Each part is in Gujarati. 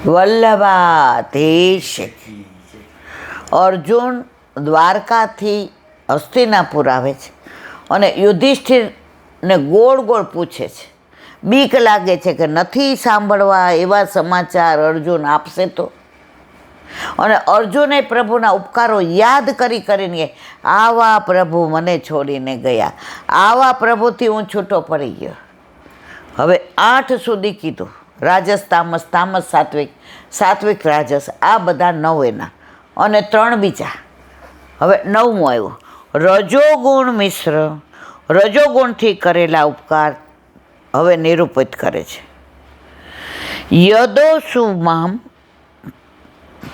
વલ્લભાધીશ. અર્જુન દ્વારકાથી હસ્તિનાપુર આવે છે અને યુધિષ્ઠિરને ગોળ ગોળ પૂછે છે. બીક લાગે છે કે નથી સાંભળવા એવા સમાચાર અર્જુન આપશે તો. અને અર્જુને પ્રભુના ઉપકારો યાદ કરીને આવા પ્રભુ મને છોડીને ગયા, આવા પ્રભુથી હું છૂટો પડી ગયો. હવે 8 સુધી કીધું. રાજસ તામસ, તામસ સાત્વિક, સાત્વિક રાજસ, આ બધા 9 એના અને 3 બીજા. હવે 9મું આવ્યું રજોગુણ મિશ્ર. રજોગુણથી કરેલા ઉપકાર હવે નિરૂપિત કરે છે. યદોસુમામ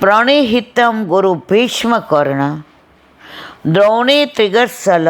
પ્રણિહિતમ ગુરુ ભીષ્મ કર્ણ દ્રોણી ત્રિગર્સલ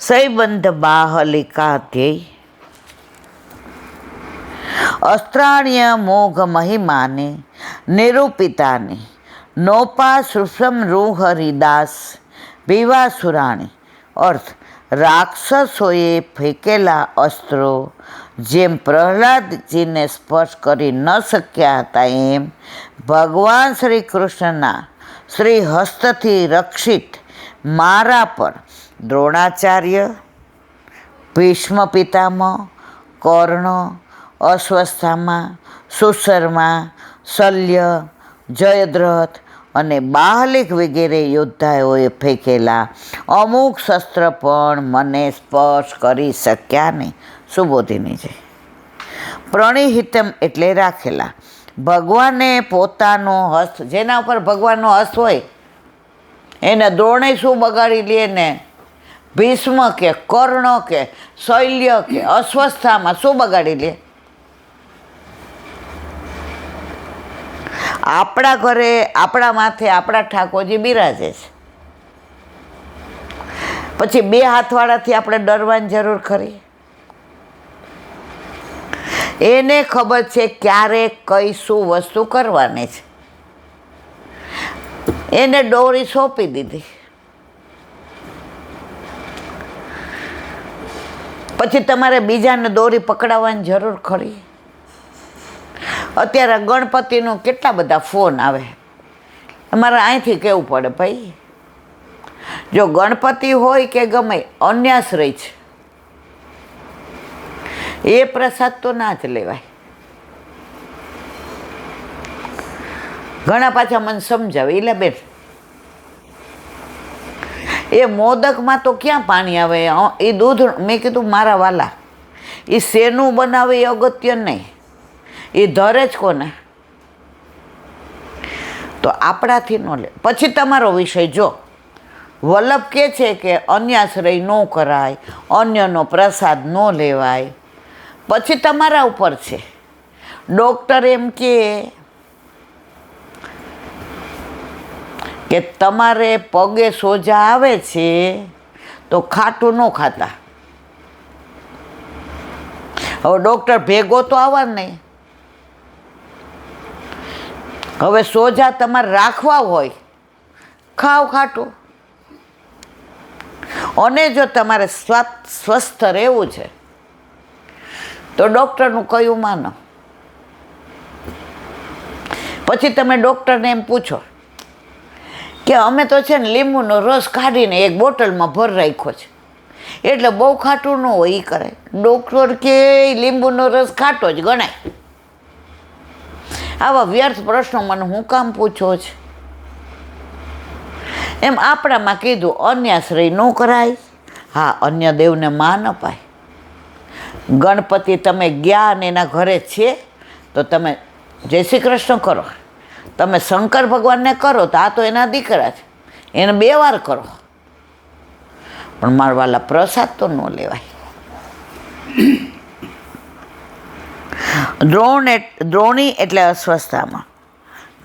સૈબંધ બાહલિકાધ્યેય અસ્ત્રાણ્ય મોઘ મહિમાને નિરૂપિતાને નોપા સુષમ રૂહ હરિદાસ ભીવાસુરાણી. અર્થ રાક્ષસોએ ફેંકેલા અસ્ત્રો જેમ પ્રહલાદજીને સ્પર્શ કરી ન શક્યા હતા એમ ભગવાન શ્રી કૃષ્ણના શ્રી હસ્તથી રક્ષિત મારા પર દ્રોણાચાર્ય, ભીષ્મ પિતામહ, કર્ણ, અશ્વસ્થામા, સુશર્મા, શલ્ય, જયદ્રથ અને બાહલિક વગેરે યોદ્ધાઓએ ફેંકેલા અમુક શસ્ત્ર પણ મને સ્પર્શ કરી શક્યા નહીં. સુબોધિની છે. પ્રણિહિતમ એટલે રાખેલા. ભગવાને પોતાનો હસ્ત, જેના ઉપર ભગવાનનો હસ્ત હોય એને દ્રોણે શું બગાડી લે ને ભીષ્મ કે કર્ણ કે શૈલ્ય કે અશ્વસ્થામાં શું બગાડી લે. આપણા ઘરે આપણા માથે આપણા ઠાકોરજી બિરાજે છે, પછી 2 હાથવાળાથી આપણે ડરવાની જરૂર ખરી? એને ખબર છે ક્યારે કઈ શું વસ્તુ કરવાની છે. એને દોરી સોંપી દીધી, પછી તમારે બીજાને દોરી પકડાવવાની જરૂર ખરી? અત્યારે ગણપતિનું કેટલા બધા ફોન આવે, અમારે અહીંથી કહેવું પડે ભાઈ જો ગણપતિ હોય કે ગમે અન્યાશ્રય છે એ પ્રસાદ તો ના જ લેવાય. ઘણા પાછા મને સમજાવે એટલે બેન એ મોદકમાં તો ક્યાં પાણી આવે, એ દૂધ. મેં કીધું મારા વાલા એ શેનું બનાવે એ અગત્ય નહીં, એ ધરે જ કોને? તો આપણાથી ન લે. પછી તમારો વિષય. જો વલ્લભ કહે છે કે અન્યાશ્રય ન કરાય, અન્યનો પ્રસાદ ન લેવાય, પછી તમારા ઉપર છે. ડૉક્ટર એમ કે તમારે પગે સોજા આવે છે તો ખાટું ન ખાતા. હવે ડૉક્ટર ભેગો તો આવવા નહીં. હવે સોજા તમારે રાખવા હોય ખાવ ખાટું. અને જો તમારે સ્વસ્થ રહેવું છે તો ડૉક્ટરનું કયું માનો. પછી તમે ડૉક્ટરને એમ પૂછો કે અમે તો છે ને લીંબુનો રસ કાઢીને એક બોટલમાં ભર રાખ્યો છે એટલે બહુ ખાટું ન હોય. એ કરે ડૉક્ટર કે લીંબુનો રસ ખાટો જ ગણાય. આવા વ્યર્થ પ્રશ્નો મને હું કામ પૂછો છે? એમ આપણામાં કીધું અન્યાશ્રય ન કરાય. હા, અન્ય દેવને માન અપાય. ગણપતિ તમે ગયા અને એના ઘરે છે તો તમે જય શ્રી કૃષ્ણ કરો. તમે શંકર ભગવાનને કરો તો આ તો એના દીકરા છે, એને 2 વાર કરો. પણ મારા વાલા પ્રસાદ તો ન લેવાય. દ્રોણી એટલે અશ્વસ્થામાં,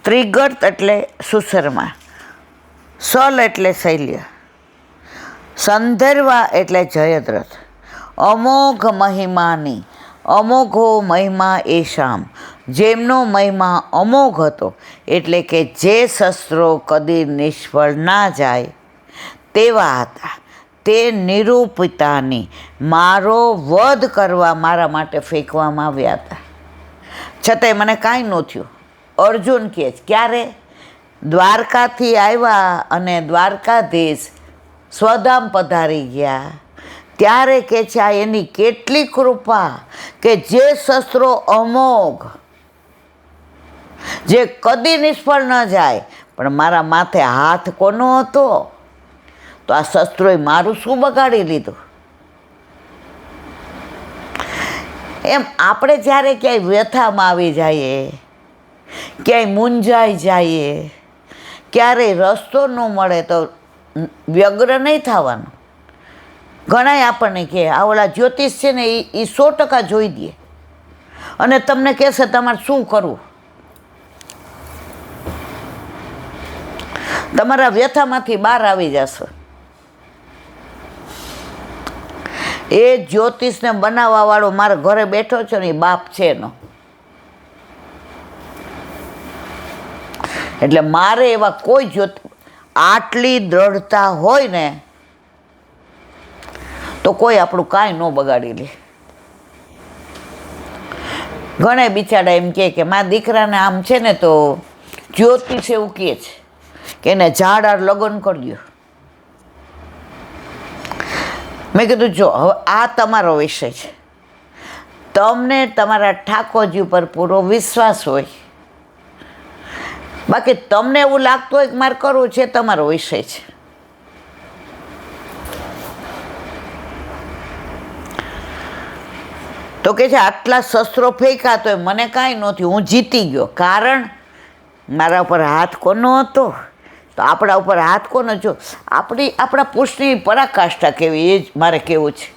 ત્રિગર્ત એટલે સુશર્મા, સલ એટલે શૈલ્ય, સંધર્વા એટલે જયદ્રથ. અમોઘ મહિમાની, અમોઘો મહિમા એ શામ, જેમનો મહિમા અમોઘ હતો એટલે કે જે શસ્ત્રો કદી નિષ્ફળ ના જાય તેવા હતા. તે નિરૂપિતાની મારો વધ કરવા મારા માટે ફેંકવામાં આવ્યા હતા, છતાંય મને કાંઈ ન થયું. અર્જુન કહે છે ક્યારે દ્વારકાથી આવ્યા અને દ્વારકાધીશ સ્વધામ પધારી ગયા ત્યારે કે છે આ એની કેટલી કૃપા કે જે શસ્ત્રો અમોઘ જે કદી નિષ્ફળ ન જાય, પણ મારા માથે હાથ કોનો હતો તો આ શસ્ત્રોએ મારું શું બગાડી લીધું. એમ આપણે જ્યારે ક્યાંય વ્યથામાં આવી જઈએ, ક્યાંય મૂંઝાઈ જઈએ, ક્યારેય રસ્તો ન મળે તો વ્યગ્ર નહીં થવાનું. ઘણાય આપણને કહે આ ઓલા જ્યોતિષ છે ને એ 100% જોઈ દે અને તમને કહેશે તમારે શું કરવું. તમારા વ્યથામાંથી બહાર આવી જશો. એ જ્યોતિષને બનાવવા વાળો મારા ઘરે બેઠો છે ને એ બાપ છે એનો. એટલે મારે એવા કોઈ આટલી દ્રઢતા હોય ને તો કોઈ આપણું કાંઈ ન બગાડી લે. ઘણા બિચારા એમ કે મારા દીકરાને આમ છે ને તો જ્યોતિષ એવું કહે છે કે એને ઝાડ લગ્ન કરી દો. મેં કીધું જો હવે આ તમારો વિષય છે, તમને તમારા ઠાકોરજી ઉપર પૂરો વિશ્વાસ હોય, બાકી તમને એવું લાગતું હોય કે મારે કરવું છે તમારો વિષય છે. તો કે છે આટલા શસ્ત્રો ફેંકા તો મને કાંઈ નહોતું, હું જીતી ગયો. કારણ મારા ઉપર હાથ કોનો હતો તો આપણા ઉપર હાથ કોનો જો આપણા પુરુષની પરાકાષ્ઠા કેવી એ જ મારે કહેવું છે.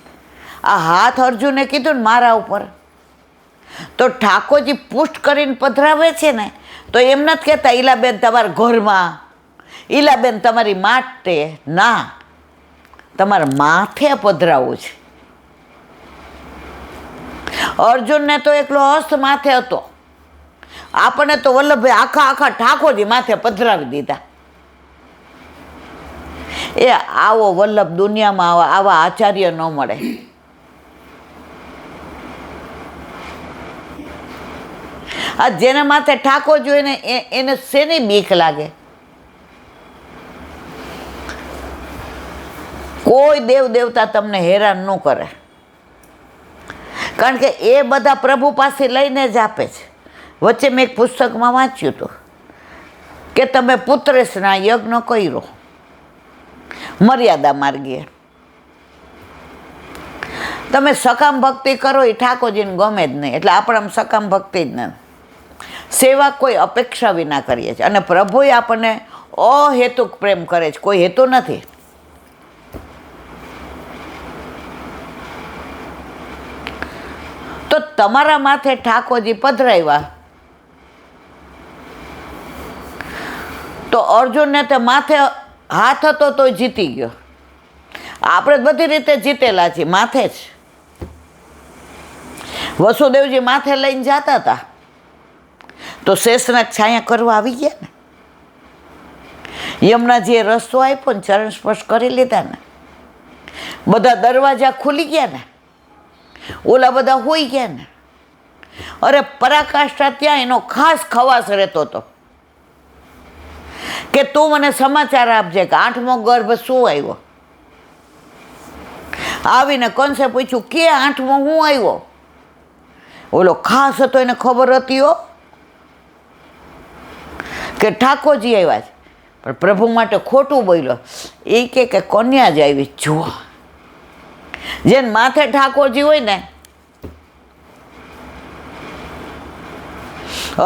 આ હાથ અર્જુને કીધું ને મારા ઉપર, તો ઠાકોરજી પુષ્ટ કરીને પધરાવે છે ને તો એમ નથી કહેતા ઈલાબેન તમારા ઘરમાં, ઈલાબેન તમારી માટે, ના, તમારા માથે પધરાવવું છે. અર્જુનને તો એકલો હસ્ત માથે હતો, આપણને તો વલ્લભભાઈ આખા ઠાકોરજી માથે પધરાવી દીધા. એ આવો વલ્લભ દુનિયામાં આવા આચાર્ય ન મળે. આ જેના માથે ઠાકોર જોઈને એને શેની બીક લાગે? કોઈ દેવ દેવતા તમને હેરાન ન કરે, કારણ કે એ બધા પ્રભુ પાસે લઈને જ આપે છે. વચ્ચે મેં એક પુસ્તકમાં વાંચ્યું હતું કે તમે પુત્રેશના યજ્ઞ કર્યો મર્યાદા માર્ગીએ, તમે સકામ ભક્તિ કરો એ ઠાકોરજીને ગમે જ નહીં, એટલે આપણામાં સકામ ભક્તિ જ નથી. સેવા કોઈ અપેક્ષા વિના કરીએ છીએ અને પ્રભુએ આપણને અહેતુક પ્રેમ કરે છે, કોઈ હેતુ નથી. તો તમારા માથે ઠાકોરજી પધરાવ્યા તો અર્જુનને તે માથે હાથ હતો તો જીતી ગયો. આપણે બધી રીતે જીતેલા છીએ, માથે જ. વસુદેવજી માથે લઈને જતા હતા તો શેષનાગ છાયા કરવા આવી ગયા ને. યમુનાજીએ રસ્તો આપ્યો ને, ચરણ સ્પર્શ કરી લીધા ને, બધા દરવાજા ખુલી ગયા ને, ઓલા બધા હોઈ ગયા ને. અરે પરાકાષ્ઠા ત્યાં એનો ખાસ ખવાસ રહેતો હતો કે તું મને સમાચાર આપજે કે 8મો ગર્ભ શું આવ્યો. આવીને કંસે પૂછ્યું કે 8મો હું આવ્યો? ઓલો ખાસ હતો, એને ખબર હતી હો કે ઠાકોરજી આવ્યા છે, પણ પ્રભુ માટે ખોટું બોલ્યો. એ કે કન્યા જ આવી. જુઓ, જેને માથે ઠાકોરજી હોય ને,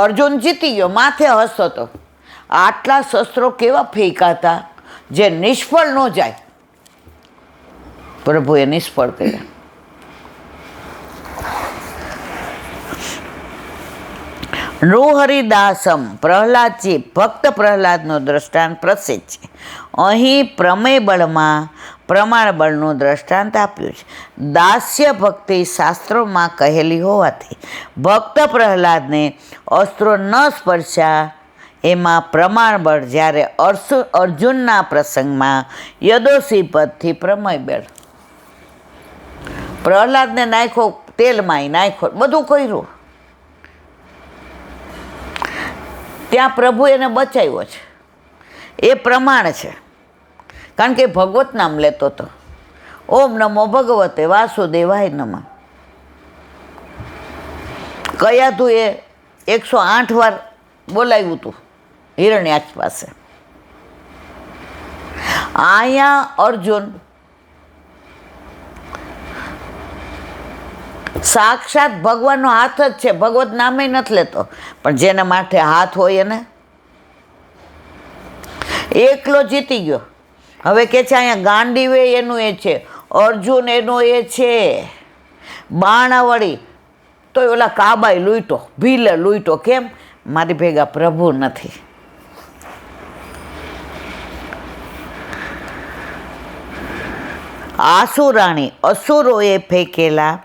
અર્જુન જીતી ગયો, માથે હસ્ત હતો. આટલા શસ્ત્રો કેવા ફેંકાતા જે નિષ્ફળ ન જાય, પ્રભુએ નિષ્ફળ કર્યા. નૃહરિદાસમ પ્રહલાદજી ભક્ત પ્રહલાદનું દ્રષ્ટાંત પ્રસિદ્ધ છે. અહીં પ્રમેય બળમાં પ્રમાણ બળનું દ્રષ્ટાંત આપ્યું છે. દાસ્ય ભક્તિ શાસ્ત્રોમાં કહેલી હોવાથી ભક્ત પ્રહલાદને અસ્ત્રો ન સ્પર્શ્યા, એમાં પ્રમાણ બળ. જ્યારે અર્જુનના પ્રસંગમાં યદોશી પદથી પ્રમેય બળ. પ્રહલાદને નાખ્યો તેલમાં, નાખ્યો, બધું કર્યું. ત્યાં પ્રભુ એને બચાવ્યો છે. એ પ્રમાણ છે. કારણ કે ભગવત નામ લેતો હતો. ઓમ નમો ભગવતે વાસુદેવાય નમઃ. કયાધુએ 108 વાર બોલાવ્યું હતું હિરણ્યાક્ષ પાસે. અહીંયા અર્જુન સાક્ષાત ભગવાનનો હાથ જ છે, ભગવત નામે નથી લેતો, પણ જેના માટે હાથ હોય એને એકલો જીતી ગયો. હવે કે છે અહીંયા ગાંડીવે એનું એ છે, અર્જુન એનો એ છે, બાણાવળી તો ઓલા કાબાઈ લૂંટો, ભીલે લૂંટો. કેમ? મારી ભેગા પ્રભુ નથી. આસુરાણી અસુરોએ ફેંકેલા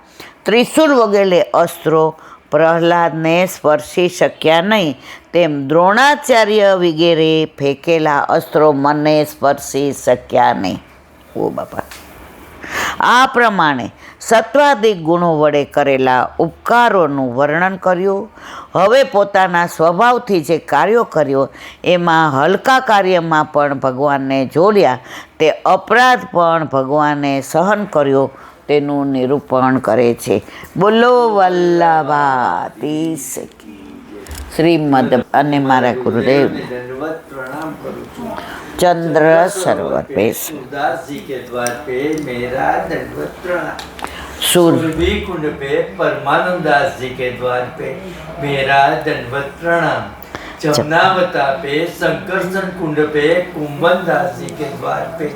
ત્રિશુલ વગેરે અસ્ત્રો પ્રહલાદને સ્પર્શી શક્યા નહીં, તેમ દ્રોણાચાર્ય વગેરે ફેંકેલા અસ્ત્રો મને સ્પર્શી શક્યા નહીં. ઓ બાપા! આ પ્રમાણે સત્વાદિક ગુણો વડે કરેલા ઉપકારોનું વર્ણન કર્યું. હવે પોતાના સ્વભાવથી જે કાર્યો કર્યો એમાં હલકા કાર્યમાં પણ ભગવાનને જોડ્યા, તે અપરાધ પણ ભગવાને સહન કર્યો તેનું નિરૂપણ કરે છે. બોલો વલ્લભાધીશ શ્રીમદ. અને મારા ગુરુદેવ चंद्र सर्वपेश उदासी के द्वार पे मेरा दंडवत प्रणाम. सूर सुरभि कुंड पे परमानंद दास जी के द्वार पे मेरा दंडवत प्रणाम. जमुनावता पे संकर्षण कुंड पे कुंभन दास जी के द्वार पे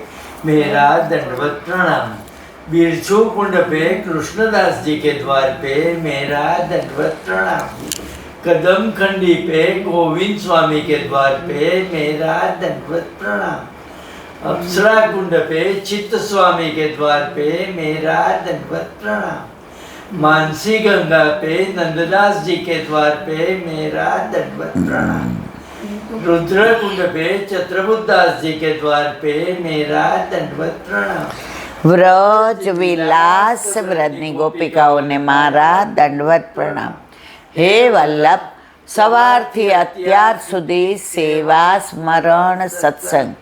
मेरा दंडवत प्रणाम. बिरछू कुंड पे कृष्णदास जी के द्वार पे मेरा दंडवत प्रणाम. कदम खंडी पे गोविंद स्वामी के द्वार पे मेरा दंडवत प्रणाम. अप्सरा कुंड पे चित्त स्वामी के द्वार पे मेरा दंडवत प्रणाम. मानसी गंगा पे नंददास जी के द्वार पे मेरा दंडवत प्रणाम. रुद्र कुंड पे चत्रबुद्धास जी के द्वार पे मेरा दंडवत प्रणाम. વ્રજ વિલાસ વ્રજની ગોપિકાઓને મારા દંડવત પ્રણામ. હે વલ્લભ, સવારથી અત્યાર સુધી સેવા સ્મરણ સત્સંગ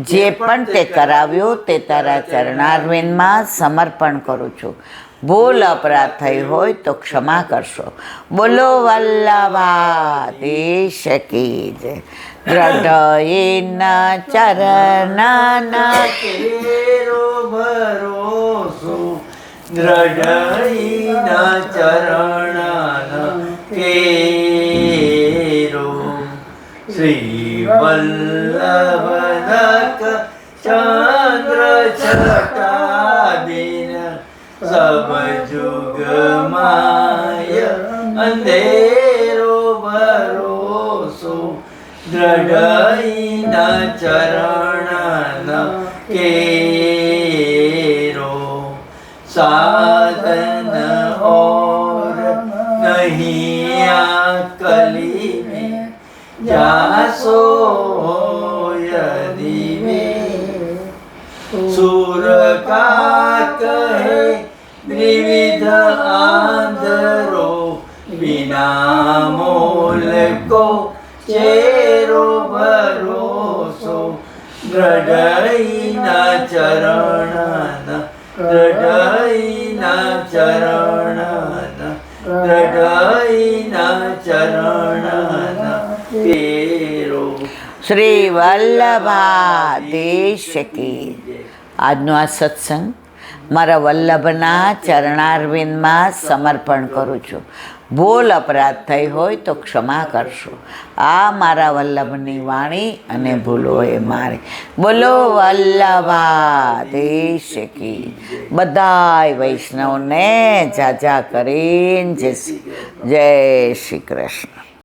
જે પણ તે કરાવ્યો તે તારા ચરણારવિંદમાં સમર્પણ કરું છું. ભૂલ અપરાધ થઈ હોય તો ક્ષમા કરશો. બોલો વલ્લભાધીશ કી જય. દ્રઢયના ચરણના કેરો ભરોસો દ્રઢયના ચરણના કેરો. શ્રી વલ્લભનક ચંદ્ર છટાદિન સબ જુગ માય અંધેરો ભરોસો દ્રઢયના ચરણના કેરો. साधन और नहीं कली में जासो यदि में सुर का कहे विविध आंधरो बिना मोल को चेरो भरोसो द्रढ़ना चरण દ્રઢયના ચરણના દ્રઢયના ચરણના કેરો. શ્રી વલ્લભાધીશ કી. આજનો આ સત્સંગ મારા વલ્લભના ચરણારવિંદમાં સમર્પણ કરું છું. ભૂલ અપરાધ થઈ હોય તો ક્ષમા કરશો. આ મારા વલ્લભની વાણી અને ભૂલો એ મારી. બોલો વલ્લભાધીશ કી. બધાય વૈષ્ણવને જાજા કરીને જય શ્રી કૃષ્ણ.